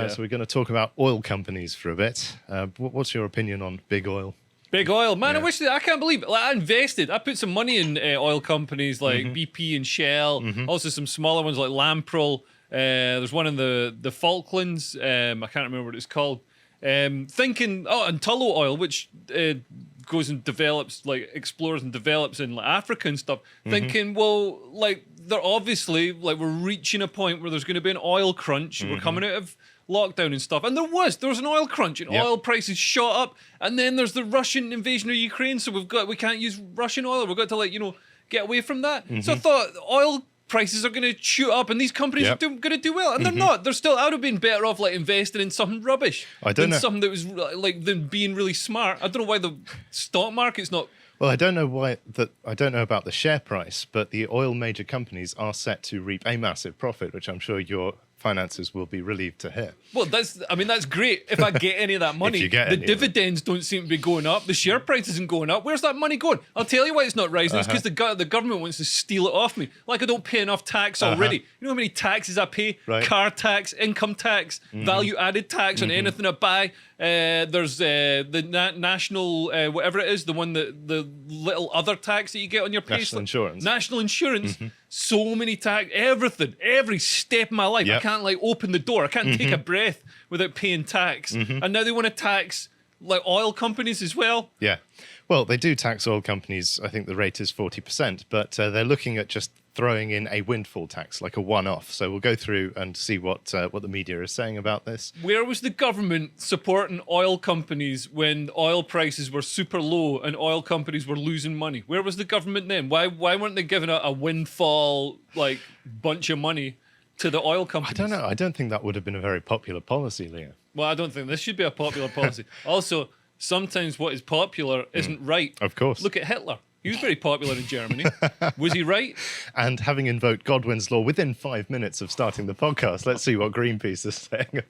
So we're going to talk about oil companies for a bit. What's your opinion on big oil? Big oil, man. I can't believe it. Like, I invested. I put some money in oil companies like BP and Shell. Also some smaller ones like Lamprel. There's one in the Falklands. I can't remember what it's called. And Tullow Oil, which goes and develops, like explores and develops in like Africa and stuff. Thinking, well, like they're obviously like we're reaching a point where there's going to be an oil crunch. We're coming out of lockdown and stuff, and there was an oil crunch and oil prices shot up, and then there's the Russian invasion of Ukraine, so we can't use Russian oil. We've got to get away from that. So I thought oil prices are going to shoot up and these companies are going to do well, and they're not. They're still. I would have been better off like investing in something rubbish than something that was like than being really smart. I don't know why the stock market's not. Well, I don't know about the share price, but the oil major companies are set to reap a massive profit, which I'm sure your finances will be relieved to hear. Well, that's great if I get any of that money. The dividends don't seem to be going up. The share price isn't going up. Where's that money going? I'll tell you why it's not rising. It's because the government wants to steal it off me. Like I don't pay enough tax already. You know how many taxes I pay? Right. Car tax, income tax, value added tax on anything I buy. There's the national whatever it is, the one that the little other tax that you get on your pay. National insurance. So many tax, everything, every step of my life. I can't like open the door. I can't take a breath without paying tax. And now they want to tax like oil companies as well. Yeah. Well, they do tax oil companies. I think the rate is 40%, but they're looking at just throwing in a windfall tax, like a one-off. So we'll go through and see what the media is saying about this. Where was the government supporting oil companies when oil prices were super low and oil companies were losing money? Where was the government then? Why weren't they giving a windfall like bunch of money to the oil companies? I don't know. I don't think that would have been a very popular policy, Leo. Well, I don't think this should be a popular policy. Also, sometimes what is popular isn't right. Of course. Look at Hitler. He was very popular in Germany. Was he right? And having invoked Godwin's law within 5 minutes of starting the podcast, let's see what Greenpeace is saying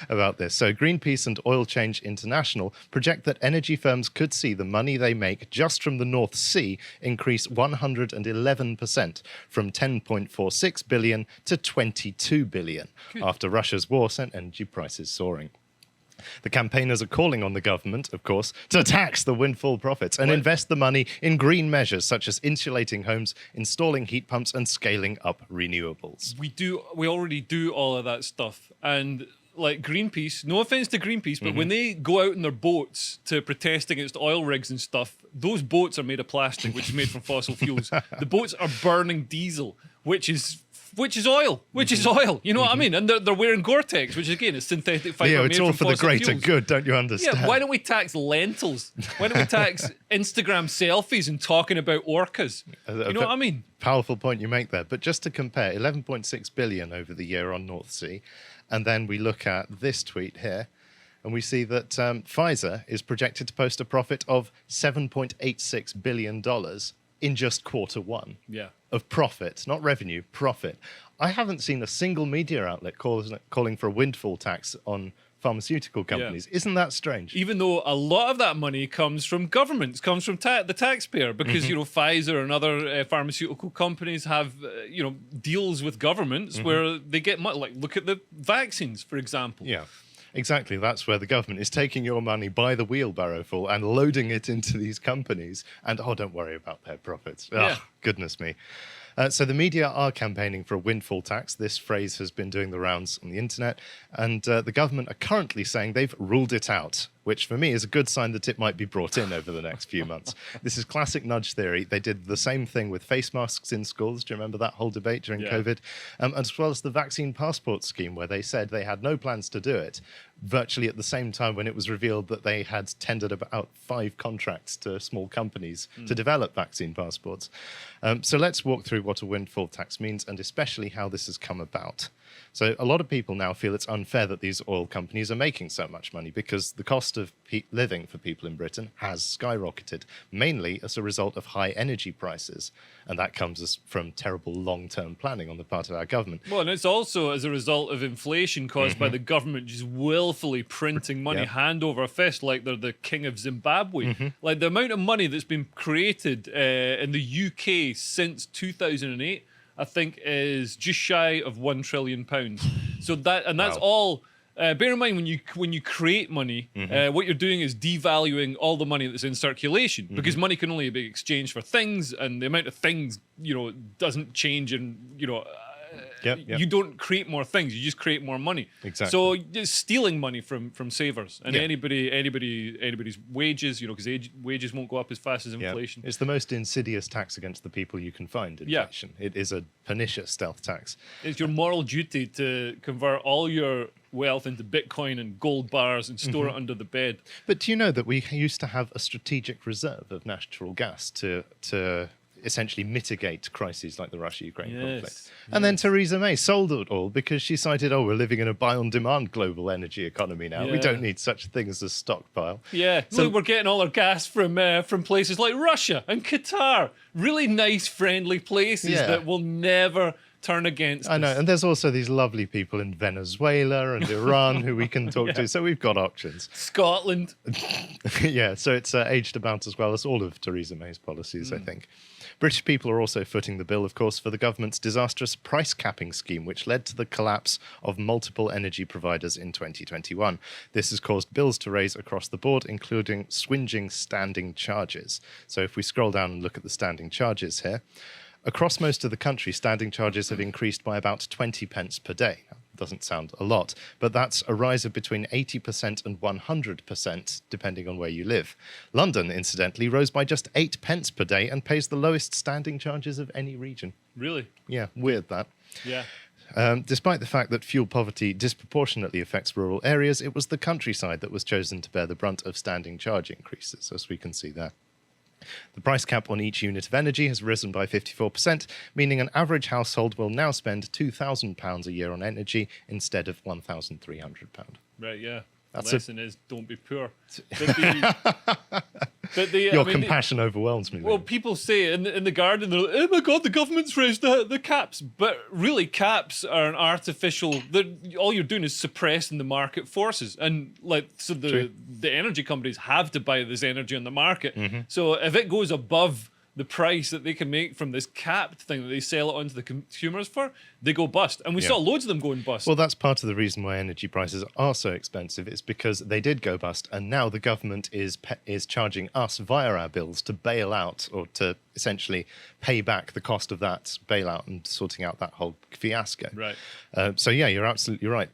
about this. So Greenpeace and Oil Change International project that energy firms could see the money they make just from the North Sea increase 111% from 10.46 billion to 22 billion after Russia's war sent energy prices soaring. The campaigners are calling on the government, of course, to tax the windfall profits and invest the money in green measures such as insulating homes, installing heat pumps and scaling up renewables. We already do all of that stuff. And like Greenpeace, no offense to Greenpeace, but when they go out in their boats to protest against oil rigs and stuff, those boats are made of plastic, which is made from fossil fuels. The boats are burning diesel, which is oil. You know what I mean? And they're wearing Gore-Tex, which again is synthetic fiber. Yeah, it's all for the greater good, don't you understand? Yeah, why don't we tax lentils? Why don't we tax Instagram selfies and talking about orcas? You know what I mean? Powerful point you make there. But just to compare, 11.6 billion over the year on North Sea. And then we look at this tweet here, and we see that Pfizer is projected to post a profit of $7.86 billion in just quarter one. Yeah. Of profit, not revenue, profit. I haven't seen a single media outlet calling for a windfall tax on pharmaceutical companies. Isn't that strange? Even though a lot of that money comes from governments, comes from the taxpayer, because Pfizer and other pharmaceutical companies have deals with governments where they get money. Like look at the vaccines, for example. Yeah. Exactly. That's where the government is taking your money by the wheelbarrow full and loading it into these companies. And, don't worry about their profits. Yeah. Goodness me. So the media are campaigning for a windfall tax. This phrase has been doing the rounds on the internet. And the government are currently saying they've ruled it out, which for me is a good sign that it might be brought in over the next few months. This is classic nudge theory. They did the same thing with face masks in schools. Do you remember that whole debate during COVID? As well as the vaccine passport scheme, where they said they had no plans to do it, virtually at the same time when it was revealed that they had tendered about 5 contracts to small companies to develop vaccine passports. So let's walk through what a windfall tax means and especially how this has come about. So a lot of people now feel it's unfair that these oil companies are making so much money because the cost of living for people in Britain has skyrocketed, mainly as a result of high energy prices. And that comes from terrible long-term planning on the part of our government. Well, and it's also as a result of inflation caused by the government just willfully printing money hand over fist like they're the king of Zimbabwe. Like the amount of money that's been created in the UK since 2008, I think is just shy of £1 trillion. So that's Wow. all. Bear in mind when you create money, what you're doing is devaluing all the money that's in circulation because money can only be exchanged for things, and the amount of things doesn't change, and Yep. you don't create more things, you just create more money. Exactly. So it's stealing money from savers and Yeah. anybody's wages, because wages won't go up as fast as Yeah. inflation. It's the most insidious tax against the people you can find, inflation. It is a pernicious stealth tax. It's your moral duty to convert all your wealth into Bitcoin and gold bars and store it under the bed. But do you know that we used to have a strategic reserve of natural gas to essentially mitigate crises like the Russia-Ukraine conflict? And then Theresa May sold it all because she cited, we're living in a buy-on-demand global energy economy now. We Yeah. don't need such a thing as a stockpile. Yeah, So- look, we're getting all our gas from places like Russia and Qatar. Really nice, friendly places Yeah. that will never turn against I know, us. and there's also these lovely people in Venezuela and Iran who we can talk to, so we've got options. Scotland. Yeah, so it's aged about as well as all of Theresa May's policies, I think. British people are also footing the bill, of course, for the government's disastrous price capping scheme, which led to the collapse of multiple energy providers in 2021. This has caused bills to raise across the board, including swinging standing charges. So if we scroll down and look at the standing charges here, across most of the country, standing charges have increased by about 20 pence per day. Doesn't sound a lot, but that's a rise of between 80% and 100%, depending on where you live. London, incidentally, rose by just 8 pence per day and pays the lowest standing charges of any region. Really? Yeah, weird that. Yeah. Despite the fact that fuel poverty disproportionately affects rural areas, it was the countryside that was chosen to bear the brunt of standing charge increases, as we can see there. The price cap on each unit of energy has risen by 54%, meaning an average household will now spend £2,000 a year on energy instead of £1,300. Right, yeah. That's The lesson is don't be poor. But Your compassion overwhelms me. Well, Liam. people say in the garden, they're like, oh my God, the government's raised the caps. But really, caps are an artificial, all you're doing is suppressing the market forces. And so True. the energy companies have to buy this energy on the market. Mm-hmm. So if it goes above the price that they can make from this capped thing that they sell it onto the consumers for, they go bust. And we Yeah. saw loads of them going bust. Well, that's part of the reason why energy prices are so expensive. It's because they did go bust, and now the government is charging us via our bills to bail out, or to essentially pay back the cost of that bailout and sorting out that whole fiasco. Right. So yeah, you're absolutely right.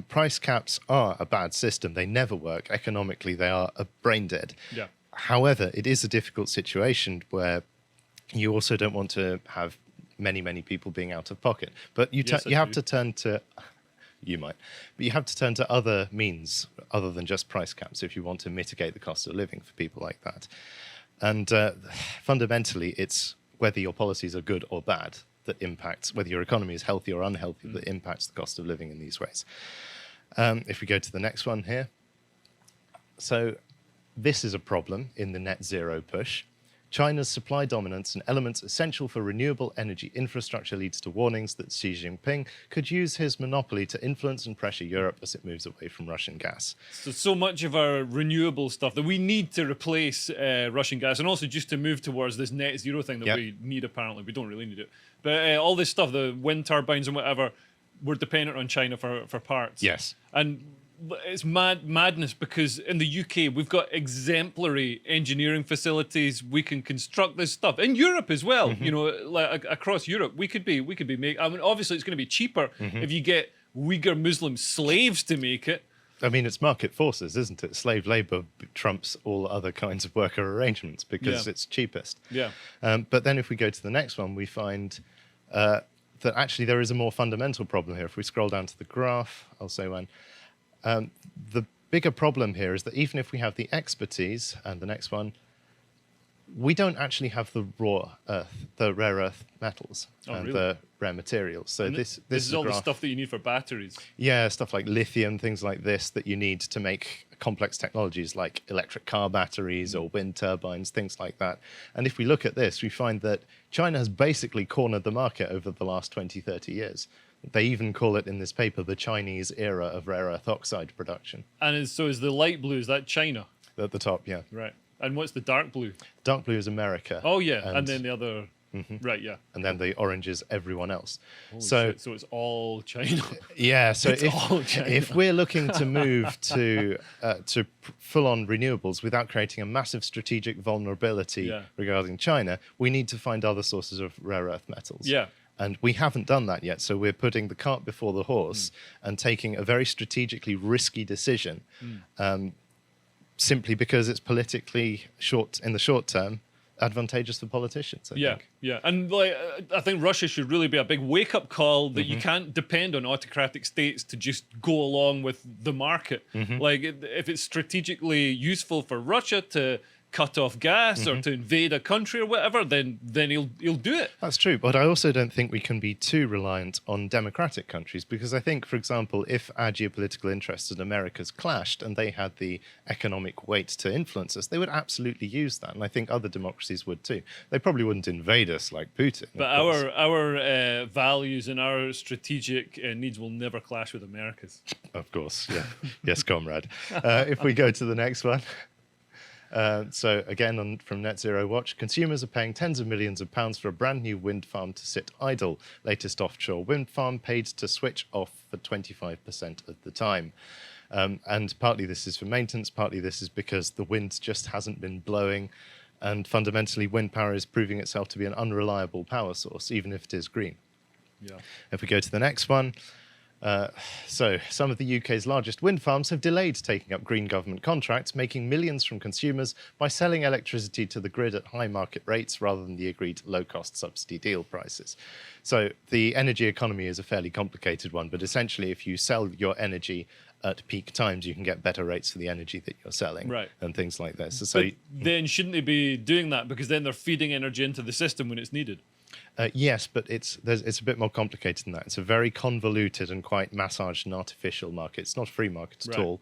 Price caps are a bad system. They never work. Economically, they are brain dead. Yeah. However, it is a difficult situation where you also don't want to have many people being out of pocket. But you Yes, I have do. to turn to, you might, but you have to turn to other means other than just price caps if you want to mitigate the cost of living for people like that. And fundamentally, it's whether your policies are good or bad that impacts, whether your economy is healthy or unhealthy, that impacts the cost of living in these ways. If we go to the next one here. So this is a problem in the net zero push. China's supply dominance and elements essential for renewable energy infrastructure leads to warnings that Xi Jinping could use his monopoly to influence and pressure Europe as it moves away from Russian gas. So much of our renewable stuff that we need to replace Russian gas, and also just to move towards this net zero thing that Yep. we need. Apparently, we don't really need it, but all this stuff, the wind turbines and whatever, we're dependent on China for parts. Yes. And it's madness because in the UK we've got exemplary engineering facilities. We can construct this stuff in Europe as well. Mm-hmm. You know, like across Europe, we could be making. I mean, obviously, it's going to be cheaper Mm-hmm. if you get Uyghur Muslim slaves to make it. I mean, it's market forces, isn't it? Slave labor trumps all other kinds of worker arrangements because Yeah. it's cheapest. Yeah. But then if we go to the next one, we find that actually there is a more fundamental problem here. If we scroll down to the graph, I'll say when. The bigger problem here is that even if we have the expertise, and the next one, we don't actually have the raw earth, the rare earth metals, and really? the rare materials. So And this is a all the graph. stuff that you need for batteries. Yeah, stuff like lithium, things like this that you need to make complex technologies like electric car batteries or wind turbines, things like that. And if we look at this, we find that China has basically cornered the market over the last 20, 30 years. They even call it in this paper the Chinese era of rare earth oxide production. And is the light blue, is that China? At the top, yeah. Right. And what's the dark blue? Dark blue is America. Oh, yeah. And then the other Right, yeah. And then the orange is everyone else. Holy So shit, so it's all China. yeah, so all China. if we're looking to move to full-on renewables without creating a massive strategic vulnerability regarding China, we need to find other sources of rare earth metals. Yeah. And we haven't done that yet. So we're putting the cart before the horse and taking a very strategically risky decision simply because it's politically in the short term, advantageous for politicians, I think. Yeah. And like, I think Russia should really be a big wake-up call that you can't depend on autocratic states to just go along with the market. Like, if it's strategically useful for Russia to cut off gas or to invade a country or whatever, then he'll do it. That's true, but I also don't think we can be too reliant on democratic countries, because I think, for example, if our geopolitical interests in America's clashed and they had the economic weight to influence us, they would absolutely use that, and I think other democracies would too. They probably wouldn't invade us like Putin. But our values and our strategic needs will never clash with America's. Of course, yeah. Yes, comrade. If we go to the next one. So again, from Net Zero Watch, consumers are paying tens of millions of pounds for a brand new wind farm to sit idle. Latest offshore wind farm paid to switch off for 25% of the time. And partly this is for maintenance, partly this is because the wind just hasn't been blowing. And fundamentally, wind power is proving itself to be an unreliable power source, even if it is green. Yeah. If we go to the next one. So some of the UK's largest wind farms have delayed taking up green government contracts, making millions from consumers by selling electricity to the grid at high market rates rather than the agreed low-cost subsidy deal prices. So the energy economy is a fairly complicated one, but essentially if you sell your energy at peak times, you can get better rates for the energy that you're selling, and things like this. So then shouldn't they be doing that, because then they're feeding energy into the system when it's needed? Yes, but it's a bit more complicated than that. It's a very convoluted and quite massaged and artificial market. It's not a free market at all.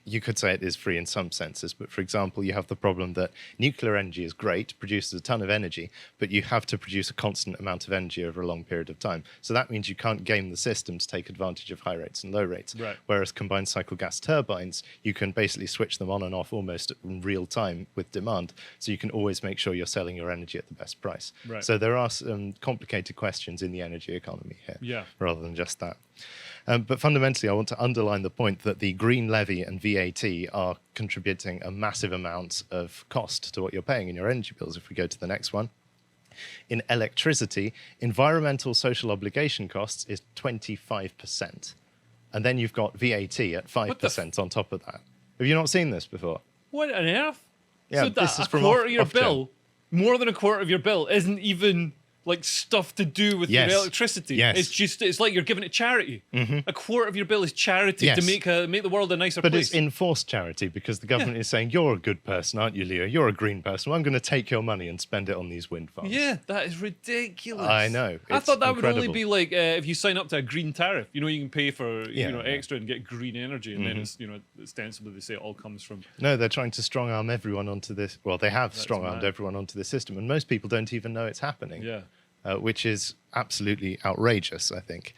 You could say it is free in some senses, but for example, you have the problem that nuclear energy is great, produces a ton of energy, but you have to produce a constant amount of energy over a long period of time. So that means you can't game the system to take advantage of high rates and low rates. Whereas combined cycle gas turbines, you can basically switch them on and off almost in real time with demand. So you can always make sure you're selling your energy at the best price. So there are some complicated questions in the energy economy here, rather than just that. But fundamentally, I want to underline the point that the green levy and VAT are contributing a massive amount of cost to what you're paying in your energy bills. If we go to the next one. In electricity, environmental social obligation costs is 25%. And then you've got VAT at 5% on top of that. Have you not seen this before? What on earth? Yeah, so this is a from quarter of your Ofgem. bill, more than a quarter of your bill, isn't even like stuff to do with your electricity. It's like you're giving it charity. A quarter of your bill is charity to make the world a nicer place. But it's enforced charity, because the government is saying, you're a good person, aren't you, Leo? You're a green person. Well, I'm going to take your money and spend it on these wind farms. Yeah, that is ridiculous. I know. I thought that incredible. would only be like if you sign up to a green tariff. You know, you can pay for extra and get green energy, and then it's ostensibly they say it all comes from. No, they're trying to strong arm everyone onto this. Well, they have strong armed everyone onto this system, and most people don't even know it's happening. Which is absolutely outrageous, I think.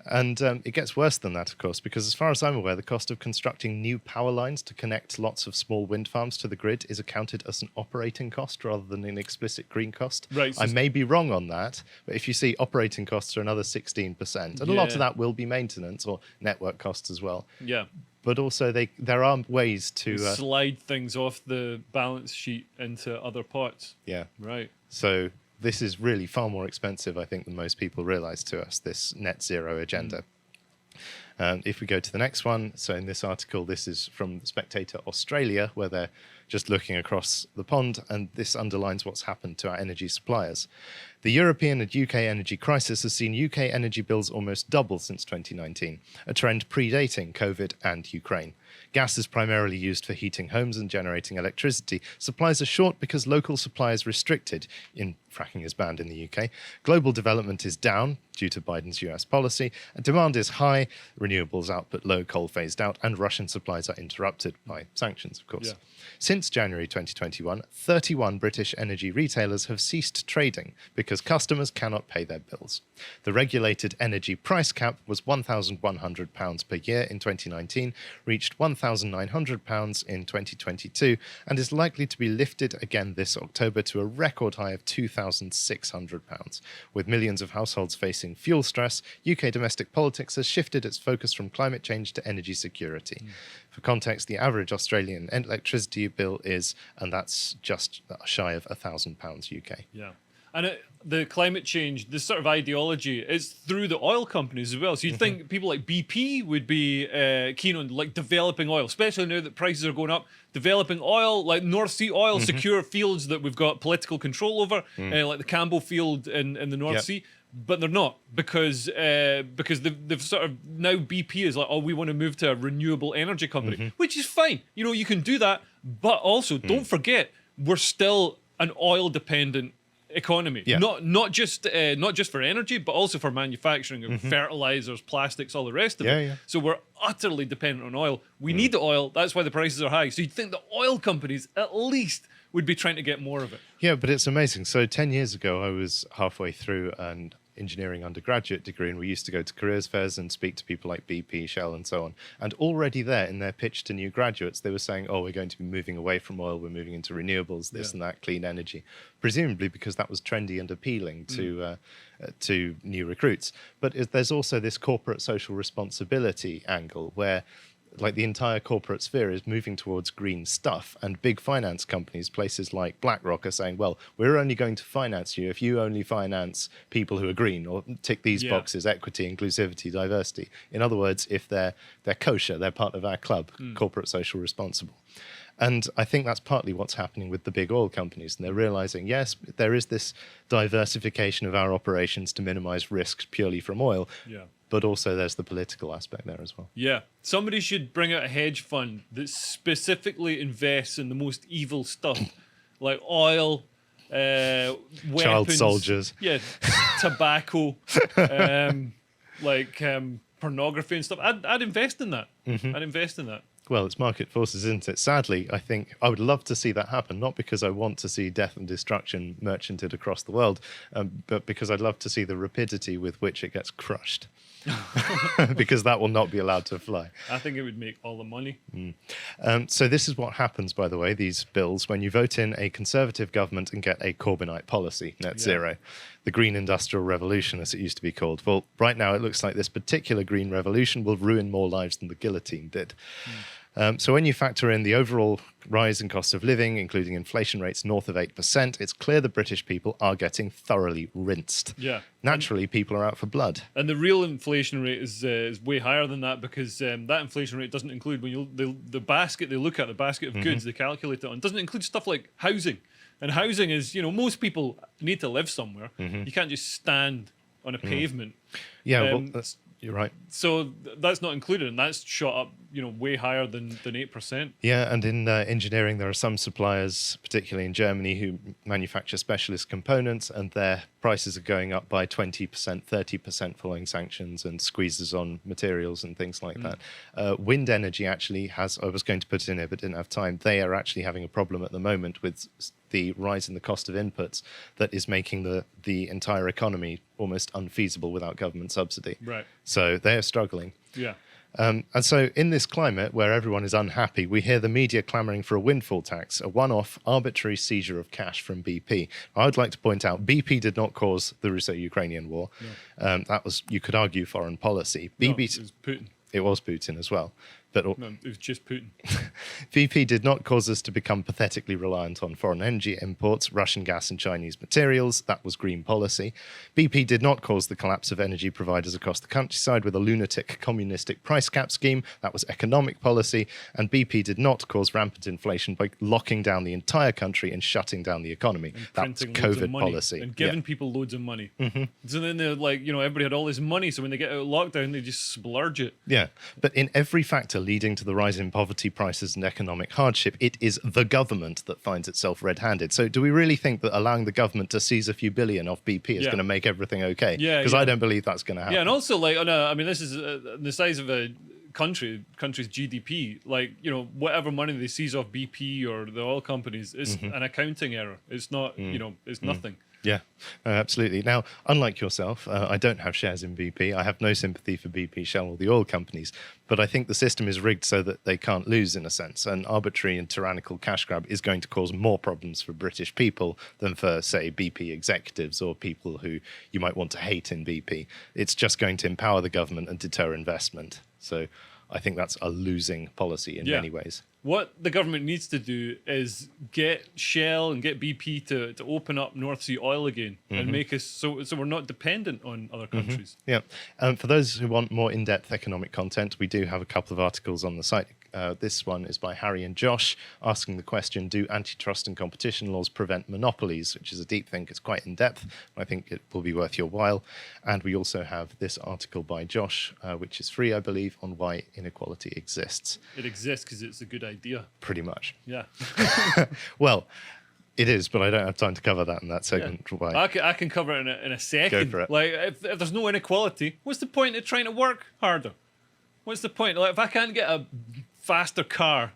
And it gets worse than that, of course, because as far as I'm aware, the cost of constructing new power lines to connect lots of small wind farms to the grid is accounted as an operating cost rather than an explicit green cost. I may be wrong on that, but if you see operating costs are another 16%, and a lot of that will be maintenance or network costs as well. But also there are ways to slide things off the balance sheet into other parts. So this is really far more expensive, I think, than most people realize to us, this net zero agenda. If we go to the next one, so in this article, this is from Spectator Australia, where they're just looking across the pond, and this underlines what's happened to our energy suppliers. The European and UK energy crisis has seen UK energy bills almost double since 2019, a trend predating COVID and Ukraine. Gas is primarily used for heating homes and generating electricity. Supplies are short because local supply is restricted. Fracking is banned in the UK. Global development is down due to Biden's US policy. Demand is high, renewables output low, coal phased out, and Russian supplies are interrupted by sanctions, of course. Since since January 2021, 31 British energy retailers have ceased trading because customers cannot pay their bills. The regulated energy price cap was £1,100 per year in 2019, reached £1,900 in 2022, and is likely to be lifted again this October to a record high of £2,600. With millions of households facing fuel stress, UK domestic politics has shifted its focus from climate change to energy security. For context, the average Australian electricity bill is, and that's just shy of £1,000 UK. Yeah. And the climate change, this sort of ideology, is through the oil companies as well. So you'd think people like BP would be keen on like developing oil, especially now that prices are going up. Developing oil, like North Sea oil, secure fields that we've got political control over, like the Campbell field in the North Sea. But they're not, because they've sort of, now BP is like, oh, we want to move to a renewable energy company, which is fine. You know, you can do that, but also don't forget, we're still an oil dependent economy. Not just for energy, but also for manufacturing of fertilizers, plastics, all the rest of it. So we're utterly dependent on oil. We need the oil. That's why the prices are high. So you'd think the oil companies at least would be trying to get more of it. Yeah, but it's amazing. So 10 years ago, I was halfway through an engineering undergraduate degree, and we used to go to careers fairs and speak to people like BP, Shell, and so on. And already there in their pitch to new graduates, they were saying, oh, we're going to be moving away from oil, we're moving into renewables, this and that, clean energy, presumably because that was trendy and appealing to new recruits. But there's also this corporate social responsibility angle where like the entire corporate sphere is moving towards green stuff, and big finance companies, places like BlackRock, are saying, well, we're only going to finance you if you only finance people who are green or tick these boxes: equity, inclusivity, diversity. In other words, if they're kosher, they're part of our club, corporate social responsible. And I think that's partly what's happening with the big oil companies. And they're realizing, yes, there is this diversification of our operations to minimize risks purely from oil. But also there's the political aspect there as well. Yeah. Somebody should bring out a hedge fund that specifically invests in the most evil stuff, like oil, weapons, child soldiers. Yeah, tobacco, pornography and stuff. I'd invest in that. I'd invest in that. Well, it's market forces, isn't it? Sadly, I think I would love to see that happen, not because I want to see death and destruction merchanted across the world, but because I'd love to see the rapidity with which it gets crushed. Because that will not be allowed to fly. I think it would make all the money. So this is what happens, by the way, these bills, when you vote in a Conservative government and get a Corbynite policy, net zero, the Green Industrial Revolution, as it used to be called. Well, right now it looks like this particular green revolution will ruin more lives than the guillotine did. So when you factor in the overall rise in cost of living, including inflation rates north of 8%, it's clear the British people are getting thoroughly rinsed. Yeah. Naturally, people are out for blood. And the real inflation rate is way higher than that, because that inflation rate doesn't include, when the basket they look at, the basket of goods they calculate it on, doesn't include stuff like housing. And housing is, most people need to live somewhere. You can't just stand on a pavement. Yeah, well, you're right. So that's not included, and that's shot up, way higher than 8%. Yeah, and in engineering, there are some suppliers, particularly in Germany, who manufacture specialist components, and their prices are going up by 20%, 30% following sanctions and squeezes on materials and things like that. Wind energy actually has, I was going to put it in here but didn't have time, they are actually having a problem at the moment with the rise in the cost of inputs that is making the entire economy almost unfeasible without government subsidy. Right. So they are struggling. Yeah. And so in this climate where everyone is unhappy, we hear the media clamoring for a windfall tax, a one-off arbitrary seizure of cash from BP. I would like to point out, BP did not cause the Russo-Ukrainian war. No. That was, you could argue, foreign policy. No, it was Putin. It was Putin as well. But no, it was just Putin. BP did not cause us to become pathetically reliant on foreign energy imports, Russian gas and Chinese materials. That was green policy. BP did not cause the collapse of energy providers across the countryside with a lunatic communistic price cap scheme. That was economic policy. And BP did not cause rampant inflation by locking down the entire country and shutting down the economy. That was COVID policy. And giving people loads of money. So then they're like, everybody had all this money, so when they get out of lockdown, they just splurge it. Yeah. But in every factor leading to the rise in poverty, prices and economic hardship, it is the government that finds itself red-handed. So do we really think that allowing the government to seize a few billion off BP is going to make everything okay? Because I don't believe that's going to happen. Yeah, and also, this is the size of a country's GDP. Like, you know, whatever money they seize off BP or the oil companies is an accounting error. It's not, you know, it's nothing. Yeah, absolutely. Now, unlike yourself, I don't have shares in BP. I have no sympathy for BP, Shell, or the oil companies. But I think the system is rigged so that they can't lose, in a sense. An arbitrary and tyrannical cash grab is going to cause more problems for British people than for, say, BP executives or people who you might want to hate in BP. It's just going to empower the government and deter investment. So I think that's a losing policy in many ways. What the government needs to do is get Shell and get BP to open up North Sea oil again and make us so we're not dependent on other countries. Yeah. For those who want more in-depth economic content, we do have a couple of articles on the site. This one is by Harry and Josh, asking the question, do antitrust and competition laws prevent monopolies? Which is a deep think. It's quite in-depth. I think it will be worth your while. And we also have this article by Josh, which is free, I believe, on why inequality exists. It exists because it's a good idea. Pretty much. Yeah. Well, it is, but I don't have time to cover that in that segment. Yeah. Why? I can cover it in a second. Go for it. Like, if there's no inequality, what's the point of trying to work harder? What's the point? Like, if I can't get a faster car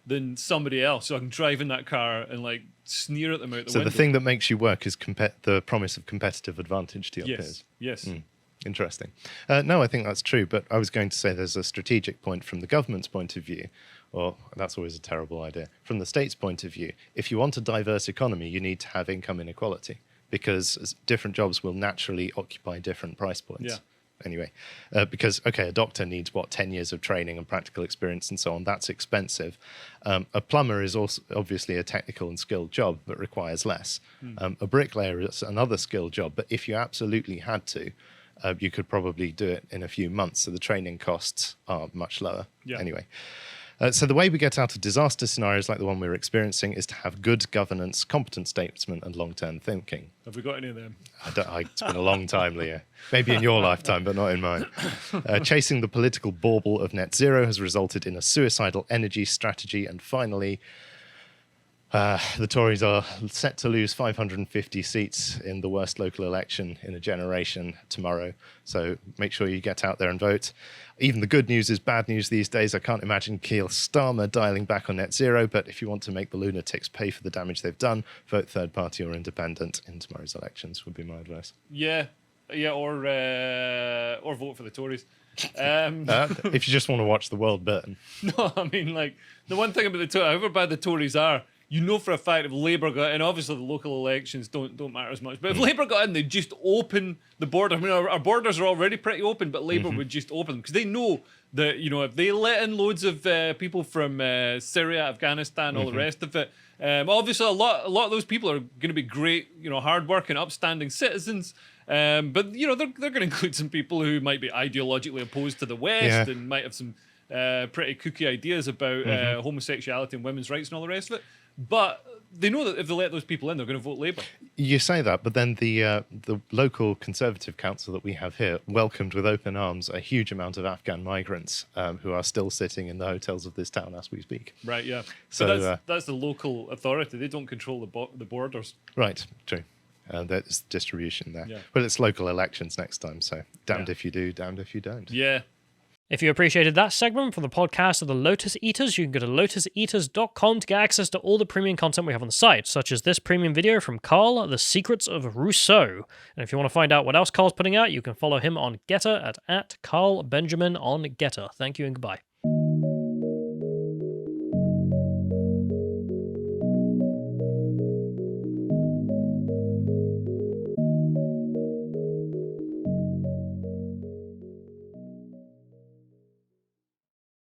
than somebody else, so I can drive in that car and like sneer at them out the window. So the thing that makes you work is the promise of competitive advantage to your peers. Yes. Interesting. No, I think that's true, but I was going to say there's a strategic point from the government's point of view, or that's always a terrible idea. From the state's point of view, if you want a diverse economy, you need to have income inequality because different jobs will naturally occupy different price points. Yeah. Anyway, because, okay, a doctor needs, 10 years of training and practical experience and so on. That's expensive. A plumber is also obviously a technical and skilled job, but requires less. A bricklayer is another skilled job, but if you absolutely had to, you could probably do it in a few months. So the training costs are much lower. Yeah. Anyway. So the way we get out of disaster scenarios like the one we're experiencing is to have good governance, competent statesmen, and long-term thinking. Have we got any of them? It's been a long time, Leah. Maybe in your lifetime, but not in mine. Chasing the political bauble of net zero has resulted in a suicidal energy strategy. And finally, the Tories are set to lose 550 seats in the worst local election in a generation tomorrow. So make sure you get out there and vote. Even the good news is bad news these days. I can't imagine Keir Starmer dialing back on net zero, but if you want to make the lunatics pay for the damage they've done, vote third party or independent in tomorrow's elections would be my advice. Yeah, or vote for the Tories. If you just want to watch the world burn. No, I mean, like, the one thing about the Tories, however bad the Tories are, you know for a fact if Labour got in, obviously the local elections don't matter as much, but if Labour got in, they'd just open the border. I mean, our borders are already pretty open, but Labour would just open them because they know that, you know, if they let in loads of people from Syria, Afghanistan, all the rest of it, obviously a lot of those people are going to be great, you know, hardworking, upstanding citizens. But, you know, they're going to include some people who might be ideologically opposed to the West and might have some pretty kooky ideas about homosexuality and women's rights and all the rest of it. But they know that if they let those people in, they're going to vote Labour. You say that, but then the local Conservative council that we have here welcomed with open arms a huge amount of Afghan migrants who are still sitting in the hotels of this town as we speak. Right, yeah. So but that's the local authority. They don't control the borders. Right, true. There's distribution there. Yeah. But it's local elections next time, so damned if you do, damned if you don't. Yeah. If you appreciated that segment from the podcast of the Lotus Eaters, you can go to lotuseaters.com to get access to all the premium content we have on the site, such as this premium video from Carl, The Secrets of Rousseau. And if you want to find out what else Carl's putting out, you can follow him on Getter at Carl Benjamin on Getter. Thank you and goodbye.